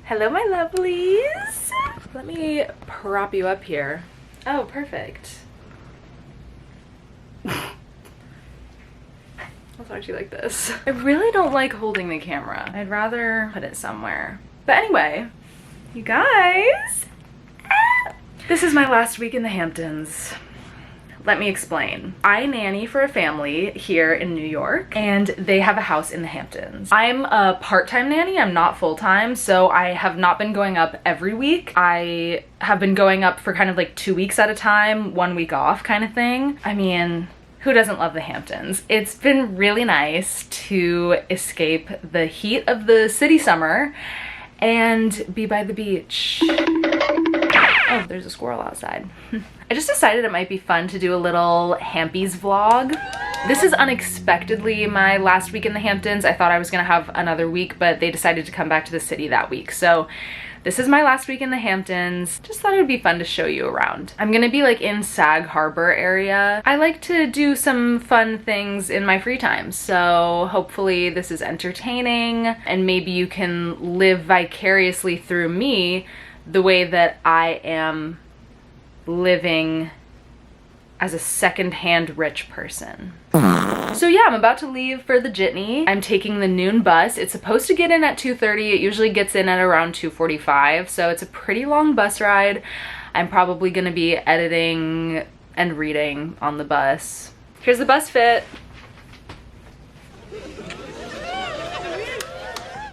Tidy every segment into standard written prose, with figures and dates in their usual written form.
Hello, my lovelies. Let me prop you up here. Oh, perfect. I'll talk to you like this. I really don't like holding the camera. I'd rather put it somewhere. But anyway, you guys, this is my last week in the Hamptons. Let me explain. I nanny for a family here in New York, and they have a house in the Hamptons. I'm a part-time nanny, I'm not full-time, so I have not been going up every week. I have been going up for kind of like 2 weeks at a time, 1 week off kind of thing. I mean, who doesn't love the Hamptons? It's been really nice to escape the heat of the city summer and be by the beach. Oh, there's a squirrel outside. I just decided it might be fun to do a little Hampies vlog. This is unexpectedly my last week in the Hamptons. I thought I was gonna have another week, but they decided to come back to the city that week. So this is my last week in the Hamptons. Just thought it would be fun to show you around. I'm gonna be like in Sag Harbor area. I like to do some fun things in my free time, so hopefully this is entertaining and maybe you can live vicariously through me the way that I am living as a second-hand rich person. So yeah, I'm about to leave for the jitney. I'm taking the noon bus. It's supposed to get in at 2:30. It usually gets in at around 2:45, so it's a pretty long bus ride. I'm probably gonna be editing and reading on the bus. Here's the bus fit.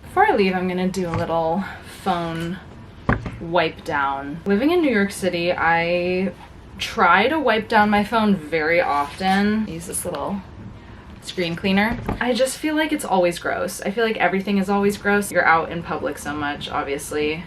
Before I leave, I'm gonna do a little phone wipe down. Living in New York City, I try to wipe down my phone very often. I use this little screen cleaner. I just feel like it's always gross. I feel like everything is always gross. You're out in public so much, obviously.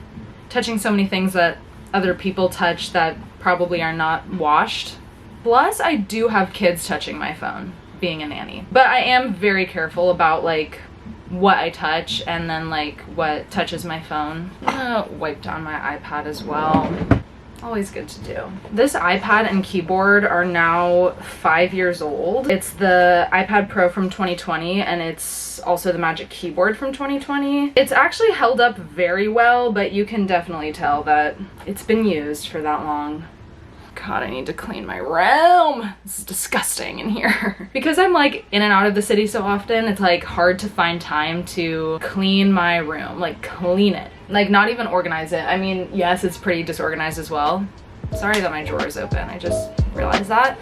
Touching so many things that other people touch that probably are not washed. Plus, I do have kids touching my phone, being a nanny. But I am very careful about like what I touch and then like what touches my phone. I'm gonna wipe down my iPad as well. Always good to do. This iPad and keyboard are now 5 years old. It's the iPad Pro from 2020 and it's also the Magic Keyboard from 2020. It's actually held up very well, but you can definitely tell that it's been used for that long. God, I need to clean my room. This is disgusting in here. Because I'm like in and out of the city so often, it's like hard to find time to clean my room, like clean it. Like not even organize it. I mean, yes, it's pretty disorganized as well. Sorry that my drawer is open, I just realized that.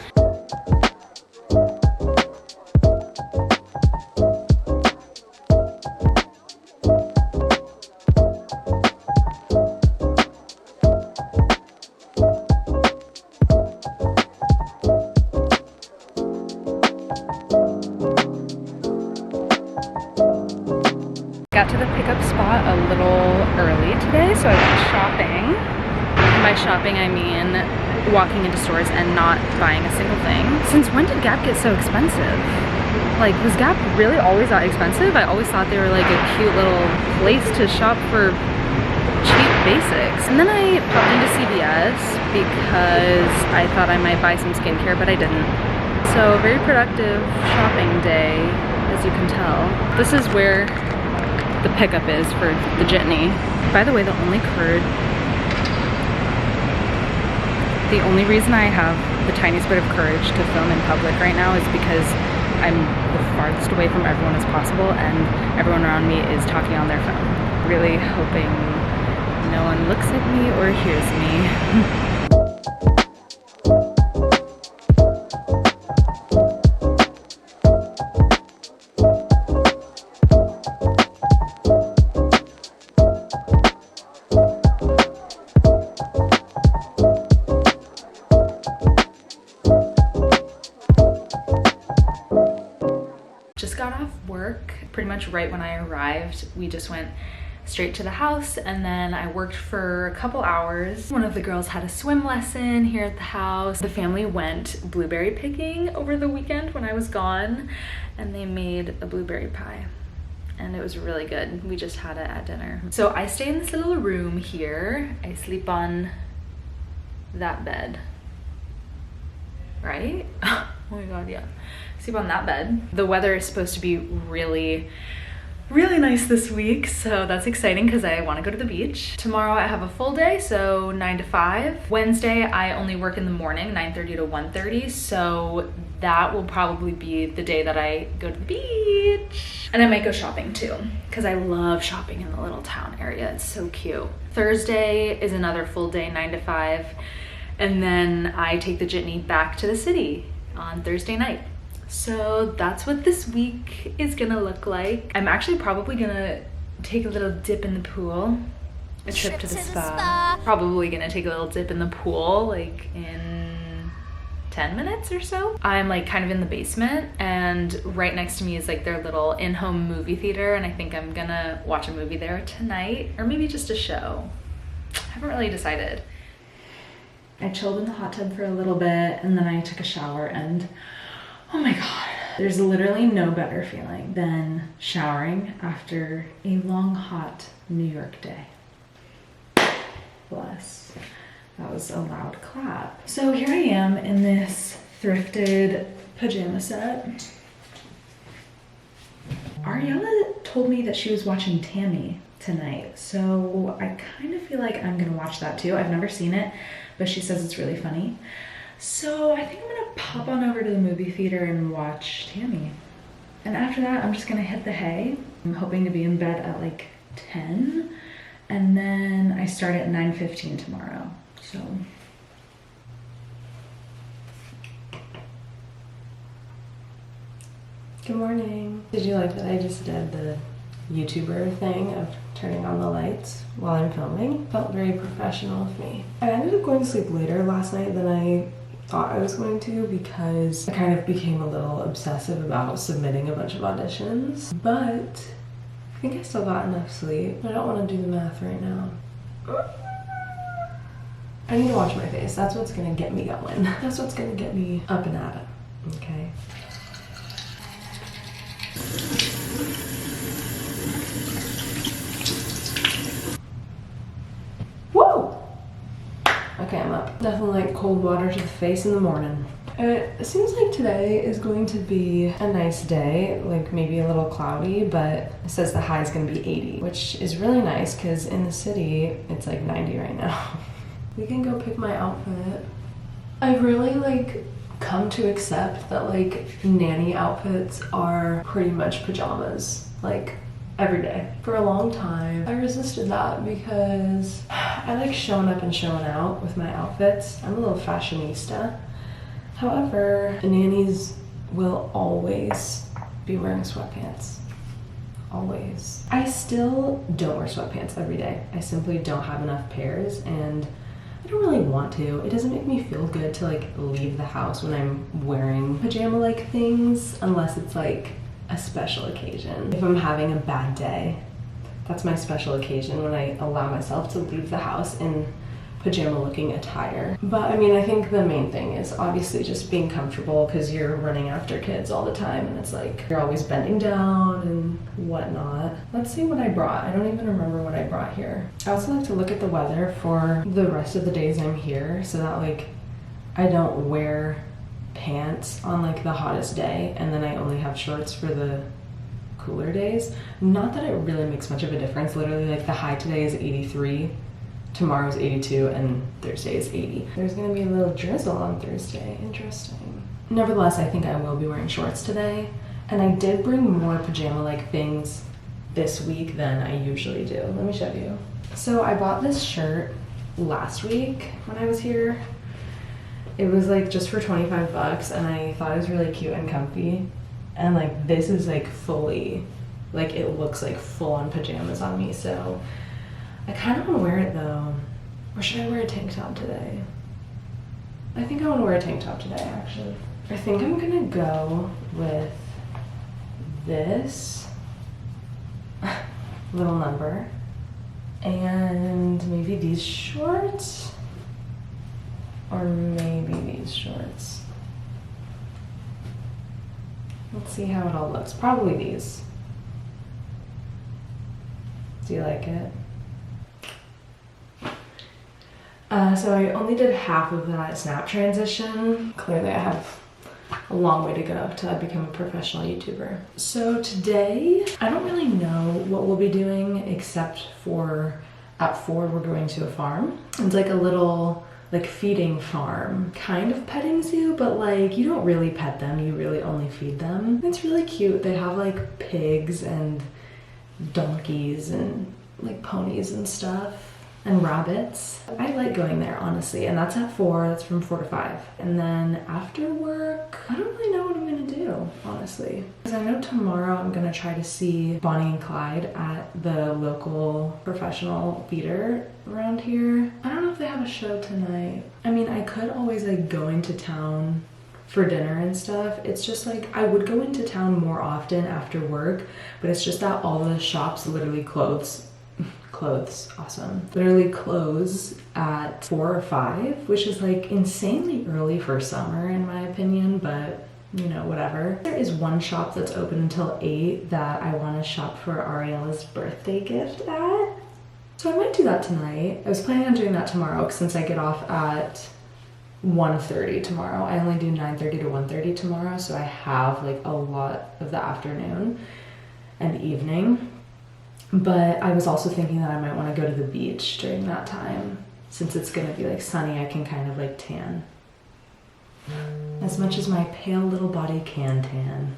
Got to the pickup spot a little early today, so I went shopping. And by shopping, I mean walking into stores and not buying a single thing. Since when did Gap get so expensive? Like, was Gap really always that expensive? I always thought they were like a cute little place to shop for cheap basics. And then I popped into CVS because I thought I might buy some skincare, but I didn't. So, very productive shopping day, as you can tell. This is where the pickup is for the jitney. By the way, the only reason I have the tiniest bit of courage to film in public right now is because I'm the farthest away from everyone as possible and everyone around me is talking on their phone. Really hoping no one looks at me or hears me. Just got off work pretty much right when I arrived. We just went straight to the house and then I worked for a couple hours. One of the girls had a swim lesson here at the house. The family went blueberry picking over the weekend when I was gone and they made a blueberry pie and it was really good. We just had it at dinner. So I stay in this little room here. I sleep on that bed, right? Oh my god, yeah. Sleep on that bed. The weather is supposed to be really really nice this week, so that's exciting because I want to go to the beach. Tomorrow I have a full day, so 9 to 5. Wednesday I only work in the morning, 9:30 to 1:30, so that will probably be the day that I go to the beach. And I might go shopping too, because I love shopping in the little town area. It's so cute. Thursday is another full day, 9 to 5, and then I take the jitney back to the city on Thursday night. So that's what this week is gonna look like. I'm actually probably gonna take a little dip in the pool. A trip to the spa. Probably gonna take a little dip in the pool like in 10 minutes or so. I'm like kind of in the basement, and right next to me is like their little in-home movie theater, and I think I'm gonna watch a movie there tonight, or maybe just a show. I haven't really decided. I chilled in the hot tub for a little bit, and then I took a shower, and oh my God, there's literally no better feeling than showering after a long, hot New York day. Bless. That was a loud clap. So here I am in this thrifted pajama set. Ariella told me that she was watching Tammy tonight, so I kind of feel like I'm gonna watch that too. I've never seen it, but she says it's really funny. So I think I'm gonna pop on over to the movie theater and watch Tammy. And after that, I'm just gonna hit the hay. I'm hoping to be in bed at like 10, and then I start at 9:15 tomorrow, so. Good morning. Did you like that I just did the YouTuber thing of turning on the lights while I'm filming? Felt very professional of me. I ended up going to sleep later last night than I thought I was going to, because I kind of became a little obsessive about submitting a bunch of auditions, but I think I still got enough sleep. I don't want to do the math right now. I need to wash my face. That's what's gonna get me going. That's what's gonna get me up and at it, okay? Whoa! Okay, I'm up. Definitely like cold water to the face in the morning. It seems like today is going to be a nice day, like maybe a little cloudy, but it says the high is gonna be 80, which is really nice because in the city, it's like 90 right now. We can go pick my outfit. I've really like come to accept that like nanny outfits are pretty much pajamas, like every day. For a long time, I resisted that because I like showing up and showing out with my outfits. I'm a little fashionista. However, nannies will always be wearing sweatpants. Always. I still don't wear sweatpants every day. I simply don't have enough pairs, and I don't really want to. It doesn't make me feel good to like leave the house when I'm wearing pajama-like things, unless it's like a special occasion. If I'm having a bad day, that's my special occasion, when I allow myself to leave the house in pajama-looking attire. But I mean, I think the main thing is obviously just being comfortable, because you're running after kids all the time, and it's like you're always bending down and whatnot. Let's see what I brought. I don't even remember what I brought here. I also like to look at the weather for the rest of the days I'm here, so that like I don't wear pants on like the hottest day and then I only have shorts for the cooler days. Not that it really makes much of a difference. Literally like the high today is 83, tomorrow's 82, and Thursday is 80. There's gonna be a little drizzle on Thursday. Interesting. Nevertheless, I think I will be wearing shorts today, and I did bring more pajama-like things this week than I usually do. Let me show you. So I bought this shirt last week when I was here. It was like just for 25 bucks, and I thought it was really cute and comfy. And like this is like fully, like it looks like full-on pajamas on me, so I kind of want to wear it though. Or should I wear a tank top today? I think I want to wear a tank top today, actually. I think I'm gonna go with this little number and maybe these shorts, or maybe these shorts. Let's see how it all looks. Probably these. Do you like it? So I only did half of that snap transition. Clearly I have a long way to go to become a professional YouTuber. So today, I don't really know what we'll be doing except for at 4 we're going to a farm. It's like a little like feeding farm, kind of petting zoo, but like you don't really pet them, you really only feed them. It's really cute. They have like pigs and donkeys and like ponies and stuff and rabbits. I like going there, honestly, and that's at 4. That's from 4 to 5. And then after work, I don't really know what I'm gonna do, honestly, because I know tomorrow I'm gonna try to see Bonnie and Clyde at the local professional theater around here. I don't know if they have a show tonight. I mean, I could always like go into town for dinner and stuff. It's just like I would go into town more often after work, but it's just that all the shops literally clothes, awesome, literally close at 4 or 5, which is like insanely early for summer in my opinion, but you know, whatever. There is one shop that's open until 8 that I want to shop for Ariella's birthday gift at. So I might do that tonight. I was planning on doing that tomorrow since I get off at 1:30 tomorrow. I only do 9:30 to 1:30 tomorrow, so I have like a lot of the afternoon and evening. But I was also thinking that I might want to go to the beach during that time. Since it's gonna be like sunny, I can kind of like tan. As much as my pale little body can tan.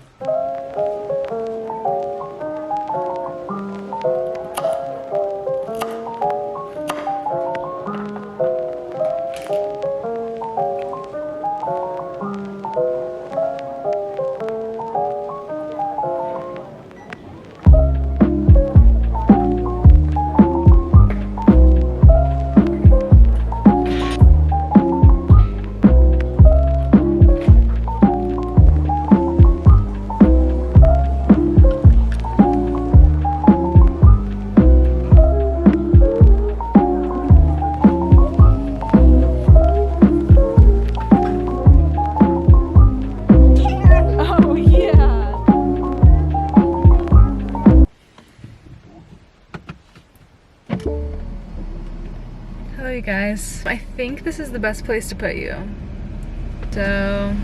Hello you guys. I think this is the best place to put you. So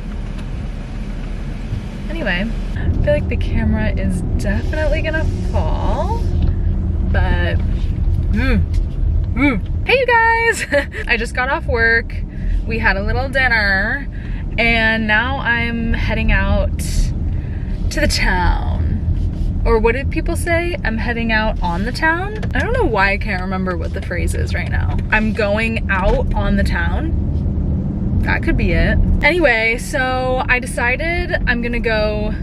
anyway, I feel like the camera is definitely gonna fall, but hey you guys! I just got off work. We had a little dinner and now I'm heading out to the town. Or what did people say? I'm heading out on the town? I don't know why I can't remember what the phrase is right now. I'm going out on the town. That could be it. Anyway, so I decided I'm gonna go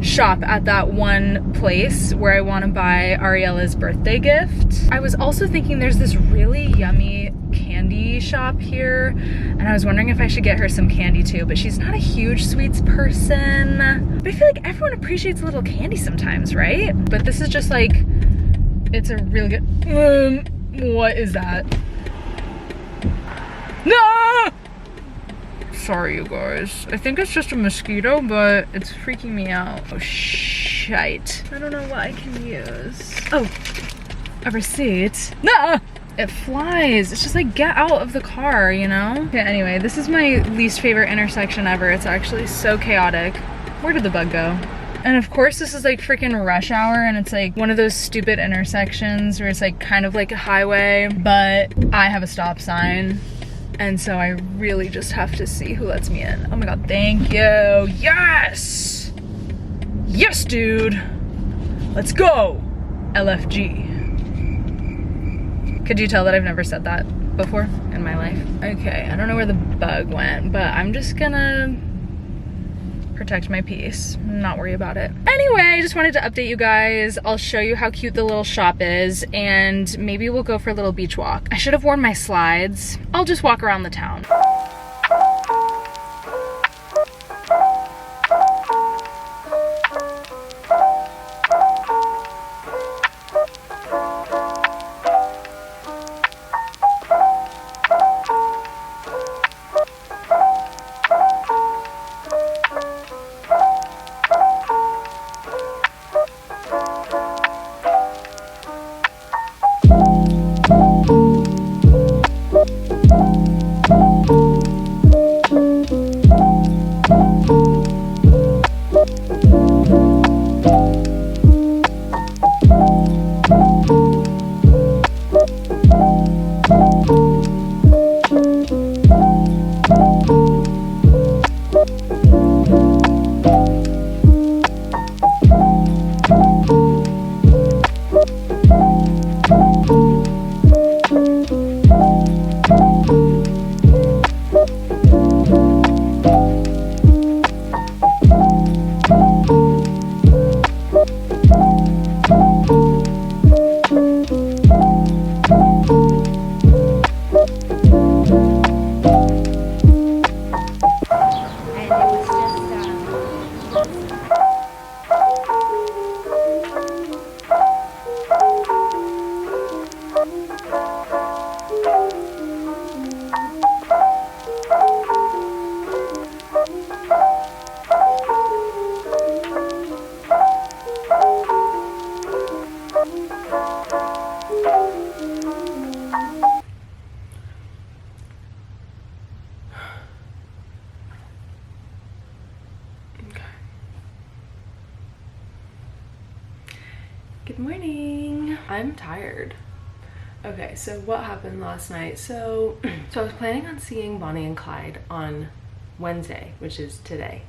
shop at that one place where I want to buy Ariella's birthday gift. I was also thinking there's this really yummy candy shop here and I was wondering if I should get her some candy too, but she's not a huge sweets person. But I feel like everyone appreciates a little candy sometimes, right? But this is just like, it's a really good, what is that? No! Sorry you guys. I think it's just a mosquito, but it's freaking me out. Oh shite. I don't know what I can use. Oh, a receipt. No! It flies. It's just like, get out of the car, you know? Okay, anyway, this is my least favorite intersection ever. It's actually so chaotic. Where did the bug go? And of course this is like freaking rush hour and it's like one of those stupid intersections where it's like kind of like a highway, but I have a stop sign. And so I really just have to see who lets me in. Oh my god, thank you. Yes! Yes, dude! Let's go! LFG. Could you tell that I've never said that before in my life? Okay, I don't know where the bug went, but I'm just gonna protect my peace, not worry about it. Anyway, I just wanted to update you guys. I'll show you how cute the little shop is and maybe we'll go for a little beach walk. I should have worn my slides. I'll just walk around the town. Good morning. I'm tired. Okay, so what happened last night? So I was planning on seeing Bonnie and Clyde on Wednesday, which is today.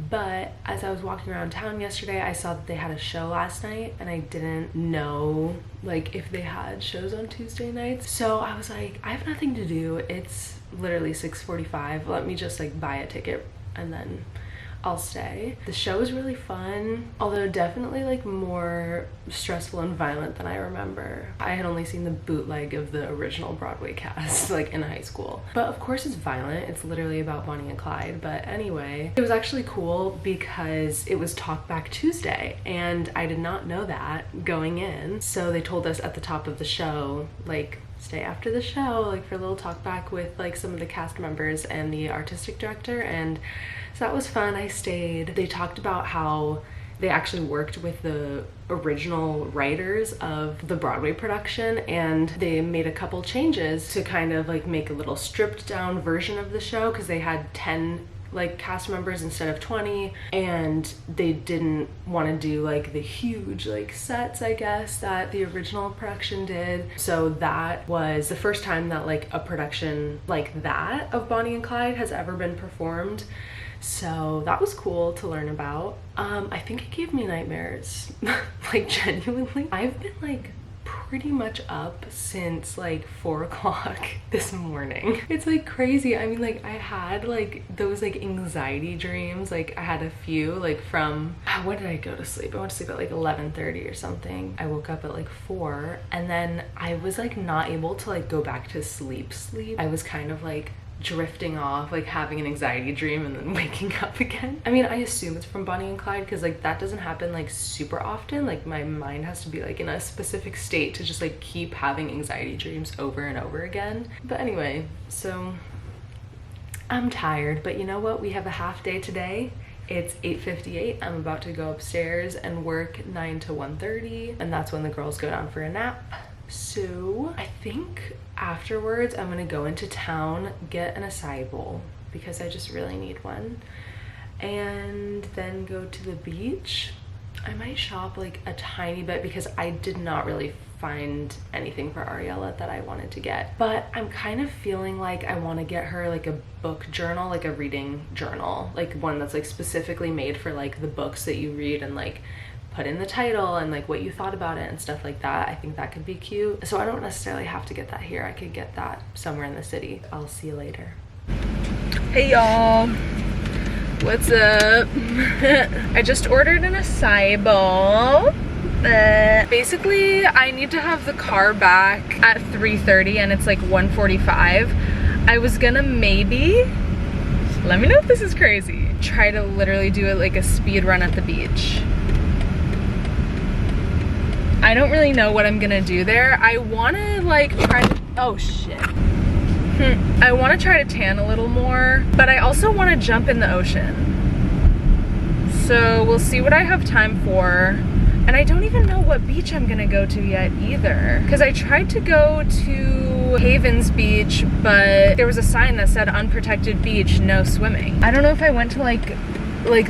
But as I was walking around town yesterday, I saw that they had a show last night and I didn't know like if they had shows on Tuesday nights. So I was like, I have nothing to do. It's literally 6:45. Let me just like buy a ticket and then I'll stay. The show was really fun, although definitely like more stressful and violent than I remember. I had only seen the bootleg of the original Broadway cast like in high school. But of course it's violent. It's literally about Bonnie and Clyde. But anyway, it was actually cool because it was Talk Back Tuesday and I did not know that going in. So they told us at the top of the show, like, stay after the show like for a little talk back with like some of the cast members and the artistic director, and so that was fun. I stayed. They talked about how they actually worked with the original writers of the Broadway production and they made a couple changes to kind of like make a little stripped down version of the show because they had 10 like cast members instead of 20, and they didn't want to do like the huge like sets, I guess, that the original production did. So that was the first time that like a production like that of Bonnie and Clyde has ever been performed. So that was cool to learn about. I think it gave me nightmares. Like genuinely, I've been like pretty much up since like 4 o'clock this morning. It's like crazy. I mean, like I had like those like anxiety dreams. Like I had a few like from, when did I go to sleep? I went to sleep at like 11:30 or something. I woke up at like 4 and then I was like not able to like go back to sleep. I was kind of like drifting off, like having an anxiety dream and then waking up again. I mean, I assume it's from Bonnie and Clyde because like that doesn't happen like super often. Like my mind has to be like in a specific state to just like keep having anxiety dreams over and over again. But anyway, so I'm tired, but you know what? We have a half day today. It's 8:58. I'm about to go upstairs and work 9 to 1:30, and that's when the girls go down for a nap. So I think afterwards I'm gonna go into town, get an acai bowl because I just really need one, and then go to the beach. I might shop like a tiny bit because I did not really find anything for Ariella that I wanted to get, but I'm kind of feeling like I want to get her like a book journal, like a reading journal, like one that's like specifically made for like the books that you read and like put in the title and like what you thought about it and stuff like that. I think that could be cute. So I don't necessarily have to get that here. I could get that somewhere in the city. I'll see you later. Hey y'all, what's up? I just ordered an acai bowl. Basically, I need to have the car back at 3:30 and it's like 1:45. I was gonna maybe, let me know if this is crazy, try to literally do it like a speed run at the beach. I don't really know what I'm gonna do there. I wanna like try to, oh shit. I wanna try to tan a little more, but I also wanna jump in the ocean. So we'll see what I have time for. And I don't even know what beach I'm gonna go to yet either. Cause I tried to go to Havens Beach, but there was a sign that said unprotected beach, no swimming. I don't know if I went to like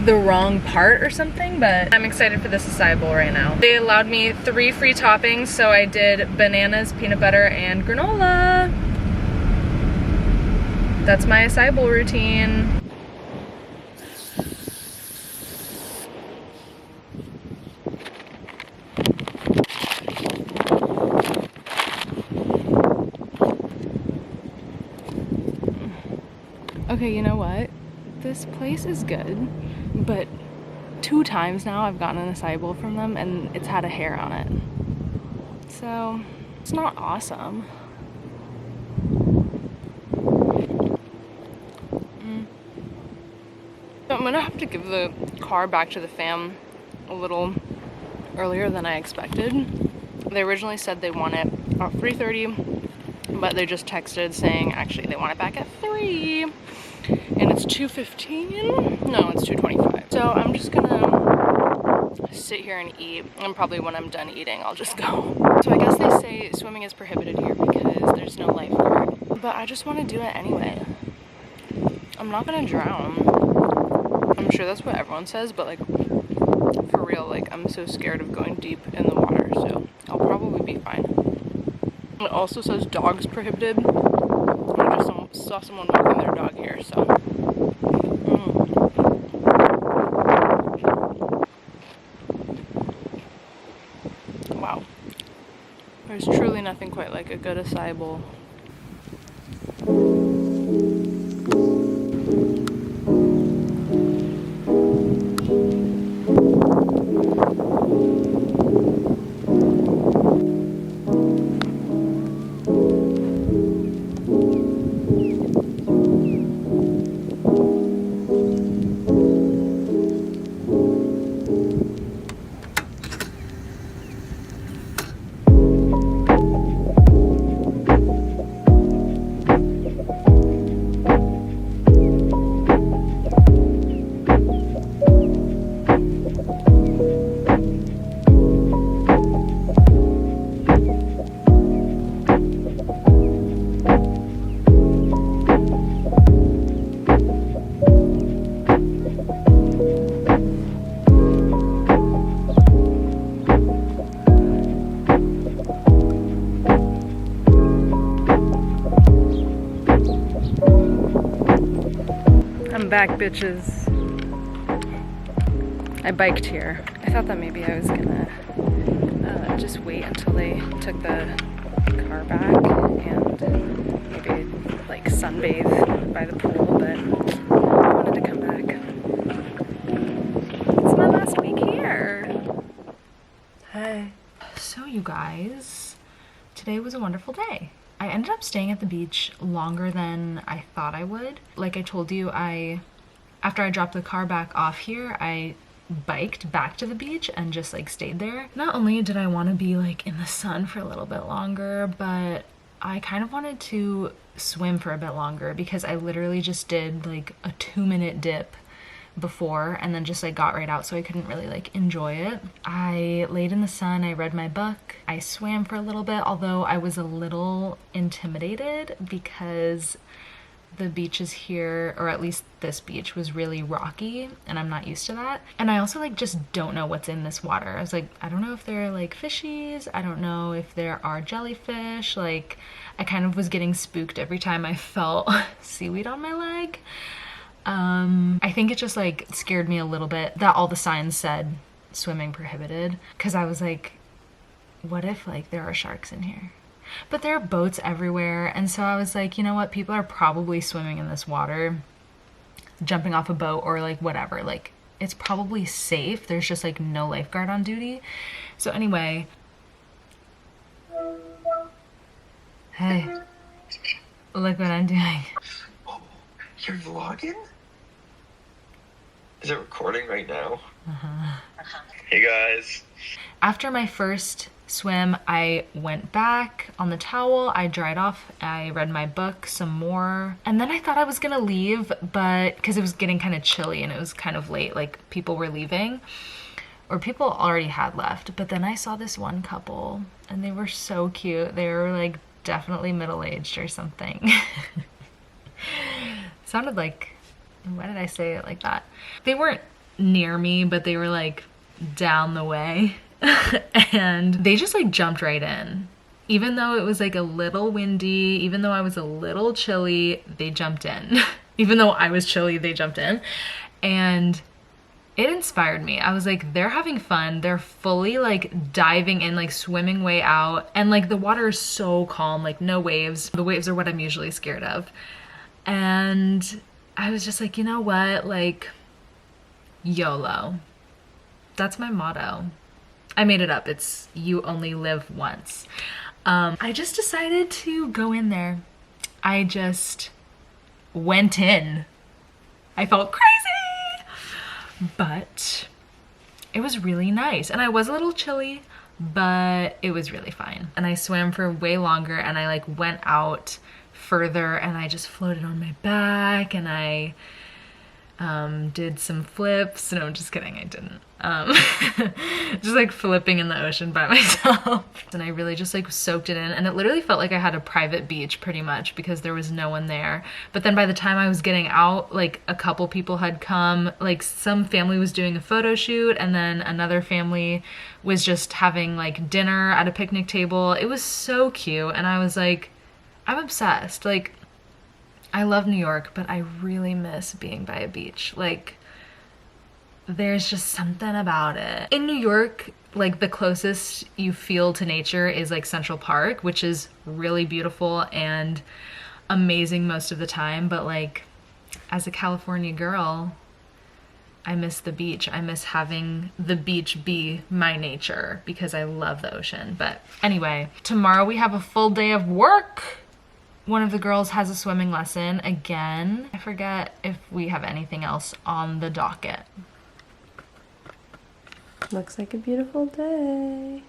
the wrong part or something, but I'm excited for this acai bowl right now. They allowed me 3 free toppings, so I did bananas, peanut butter, and granola. That's my acai bowl routine. Okay, you know what? This place is good, but 2 times now I've gotten an acai bowl from them and it's had a hair on it. So it's not awesome. So I'm gonna have to give the car back to the fam a little earlier than I expected. They originally said they want it at 3:30, but they just texted saying actually they want it back at 3. And it's 2:15? No, it's 2:25. So I'm just gonna sit here and eat, and probably when I'm done eating I'll just go. So I guess swimming is prohibited here because there's no lifeguard. But I just want to do it anyway. I'm not gonna drown. I'm sure that's what everyone says, but like, for real, like, I'm so scared of going deep in the water, so I'll probably be fine. It also says dogs prohibited. I just saw someone walking their dog here, so. Wow. There's truly nothing quite like a good acai bowl. I'm back, bitches. I biked here. I thought that maybe I was gonna just wait until they took the car back and maybe like sunbathe by the pool, but I wanted to come back. It's my last week here. Hey. So you guys, today was a wonderful day. I ended up staying at the beach longer than I thought I would. Like I told you, after I dropped the car back off here, I biked back to the beach and just like stayed there. Not only did I want to be like in the sun for a little bit longer, but I kind of wanted to swim for a bit longer because I literally just did like a 2-minute dip before and then just like got right out, so I couldn't really like enjoy it. I laid in the sun, I read my book, I swam for a little bit, although I was a little intimidated because the beaches here, or at least this beach, was really rocky and I'm not used to that. And I also like just don't know what's in this water. I was like, I don't know if there are like fishies, I don't know if there are jellyfish. Like I kind of was getting spooked every time I felt seaweed on my leg. I think it just like scared me a little bit that all the signs said swimming prohibited, because I was like, what if like there are sharks in here? But there are boats everywhere, and so I was like, you know what, people are probably swimming in this water, jumping off a boat or like whatever, like it's probably safe. There's just like no lifeguard on duty. So anyway, hey, look what I'm doing. Oh, you're vlogging? Is it recording right now? Hey guys. After my first swim, I went back on the towel, I dried off, I read my book some more, and then I thought I was gonna leave, but because it was getting kind of chilly and it was kind of late, like people were leaving, or people already had left. But then I saw this one couple and they were so cute. They were like definitely middle-aged or something. Sounded like, why did I say it like that? They weren't near me, but they were like down the way. And they just like jumped right in. Even though it was like a little windy, even though I was a little chilly, they jumped in. Even though I was chilly, they jumped in. And it inspired me. I was like, they're having fun. They're fully like diving in, like swimming way out. And like the water is so calm, like no waves. The waves are what I'm usually scared of. And I was just like, you know what? Like, YOLO. That's my motto. I made it up. It's you only live once. I just decided to go in there. I just went in. I felt crazy, but it was really nice. And I was a little chilly, but it was really fine. And I swam for way longer, and I like went out further and I just floated on my back, and I did some flips. No, just kidding, I didn't. Just like flipping in the ocean by myself. And I really just like soaked it in, and it literally felt like I had a private beach pretty much because there was no one there. But then by the time I was getting out, like a couple people had come, like some family was doing a photo shoot, and then another family was just having like dinner at a picnic table. It was so cute, and I was like, I'm obsessed. Like, I love New York, but I really miss being by a beach. Like, there's just something about it. In New York, like the closest you feel to nature is like Central Park, which is really beautiful and amazing most of the time. But like, as a California girl, I miss the beach. I miss having the beach be my nature because I love the ocean. But anyway, tomorrow we have a full day of work. One of the girls has a swimming lesson again. I forget if we have anything else on the docket. Looks like a beautiful day.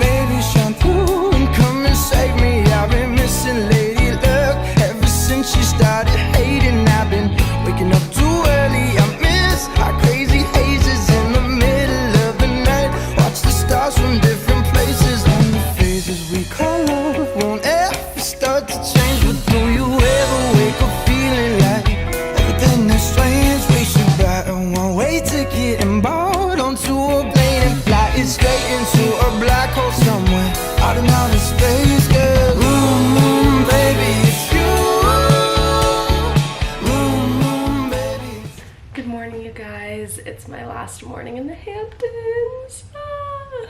Baby, shine through and come and save me. I've been missing lady luck ever since she started hating. I've been waking up too early. I miss our crazy hazes in the middle of the night. Watch the stars from different places, and the phases we call love won't ever start to change. But do you ever wake up feeling like everything is strange? We should buy a one-way ticket and board onto a plane and fly it straight into a black hole somewhere out in outer space, girl. Baby, it's you. Baby. Good morning, you guys. It's my last morning in the Hamptons.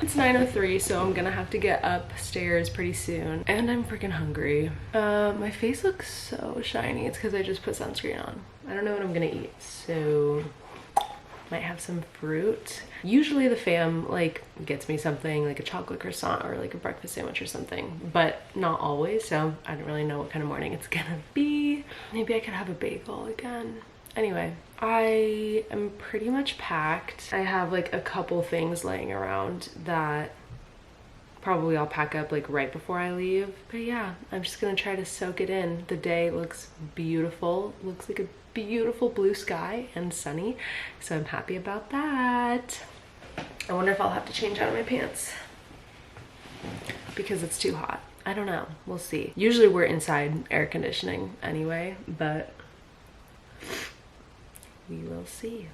It's 9:03, so I'm gonna have to get upstairs pretty soon. And I'm freaking hungry. My face looks so shiny. It's because I just put sunscreen on. I don't know what I'm gonna eat, so might have some fruit. Usually the fam like gets me something like a chocolate croissant or like a breakfast sandwich or something, but not always, so I don't really know what kind of morning it's gonna be. Maybe I could have a bagel again. Anyway, I am pretty much packed. I have like a couple things laying around that probably I'll pack up like right before I leave. But yeah, I'm just gonna try to soak it in. The day looks beautiful. Looks like a beautiful blue sky and sunny, so I'm happy about that. I wonder if I'll have to change out of my pants because it's too hot. I don't know, we'll see. Usually we're inside air conditioning anyway, but we will see.